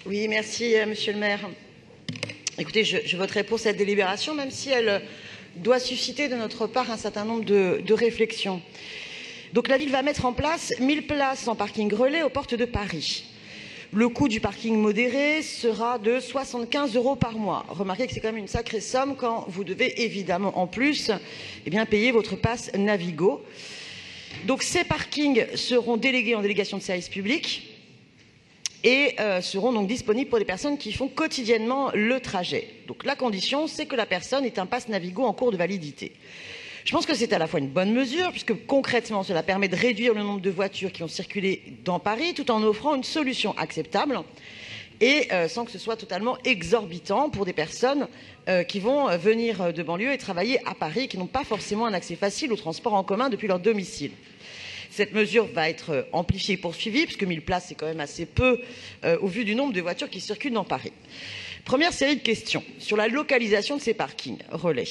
Oui, merci, monsieur le maire. Écoutez, je voterai pour cette délibération, même si elle doit susciter de notre part un certain nombre de réflexions. Donc la ville va mettre en place 1000 places en parking relais aux portes de Paris. Le coût du parking modéré sera de 75 € par mois. Remarquez que c'est quand même une sacrée somme quand vous devez évidemment en plus payer votre passe Navigo. Donc ces parkings seront délégués en délégation de service public et seront donc disponibles pour des personnes qui font quotidiennement le trajet. Donc la condition, c'est que la personne ait un pass Navigo en cours de validité. Je pense que c'est à la fois une bonne mesure, puisque concrètement, cela permet de réduire le nombre de voitures qui ont circulé dans Paris, tout en offrant une solution acceptable et sans que ce soit totalement exorbitant pour des personnes qui vont venir de banlieue et travailler à Paris, qui n'ont pas forcément un accès facile au transport en commun depuis leur domicile. Cette mesure va être amplifiée et poursuivie, puisque 1000 places, c'est quand même assez peu au vu du nombre de voitures qui circulent dans Paris. Première série de questions sur la localisation de ces parkings relais.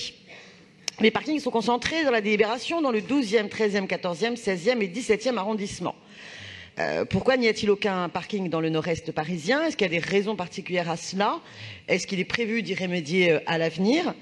Les parkings sont concentrés dans la délibération dans le 12e, 13e, 14e, 16e et 17e arrondissement. Pourquoi n'y a-t-il aucun parking dans le nord-est parisien? Est-ce qu'il y a des raisons particulières à cela? Est-ce qu'il est prévu d'y remédier à l'avenir?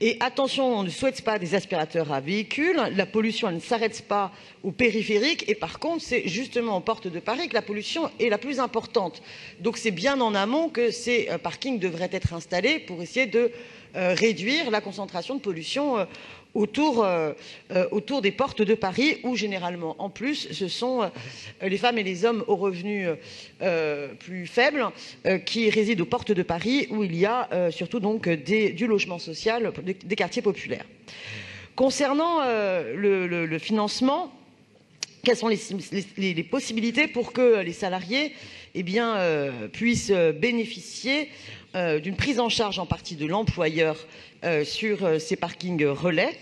Et attention, on ne souhaite pas des aspirateurs à véhicules. La pollution, elle ne s'arrête pas au périphérique. Et par contre, c'est justement aux portes de Paris que la pollution est la plus importante. Donc c'est bien en amont que ces parkings devraient être installés pour essayer de réduire la concentration de pollution autour des portes de Paris, où généralement, en plus, ce sont les femmes et les hommes aux revenus plus faibles qui résident aux portes de Paris, où il y a surtout donc du logement social, des quartiers populaires. Concernant le financement, quelles sont les possibilités pour que les salariés puissent bénéficier d'une prise en charge en partie de l'employeur sur ces parkings relais,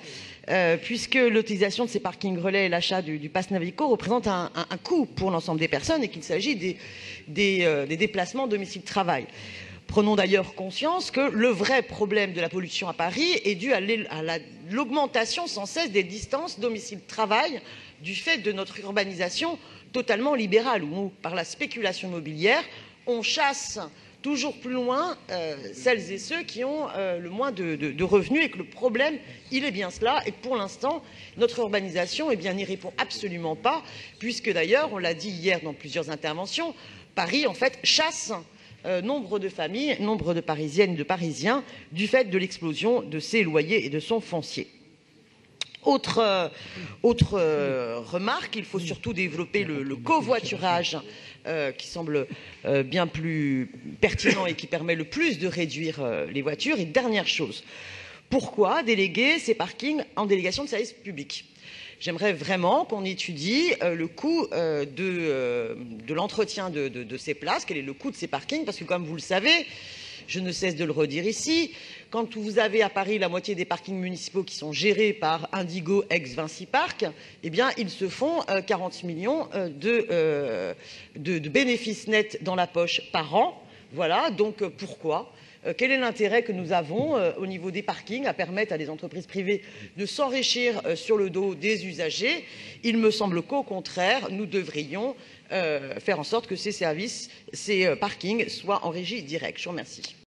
puisque l'utilisation de ces parkings relais et l'achat du pass Navigo représente un coût pour l'ensemble des personnes et qu'il s'agit des déplacements domicile-travail. Prenons d'ailleurs conscience que le vrai problème de la pollution à Paris est dû à l'augmentation sans cesse des distances domicile-travail du fait de notre urbanisation totalement libérale, où par la spéculation immobilière, on chasse toujours plus loin celles et ceux qui ont le moins de revenus, et que le problème, il est bien cela, et que pour l'instant, notre urbanisation n'y répond absolument pas, puisque d'ailleurs, on l'a dit hier dans plusieurs interventions, Paris en fait chasse nombre de familles, nombre de Parisiennes et de Parisiens du fait de l'explosion de ses loyers et de son foncier. Autre remarque, il faut surtout développer le covoiturage qui semble bien plus pertinent et qui permet le plus de réduire les voitures. Et dernière chose, pourquoi déléguer ces parkings en délégation de service public? J'aimerais vraiment qu'on étudie le coût de l'entretien de ces places, quel est le coût de ces parkings, parce que comme vous le savez, je ne cesse de le redire ici, quand vous avez à Paris la moitié des parkings municipaux qui sont gérés par Indigo ex-Vinci Park, ils se font 40 millions de bénéfices nets dans la poche par an. Voilà, donc pourquoi? Quel est l'intérêt que nous avons au niveau des parkings à permettre à des entreprises privées de s'enrichir sur le dos des usagers? Il me semble qu'au contraire, nous devrions faire en sorte que ces parkings soient en régie directe. Je vous remercie.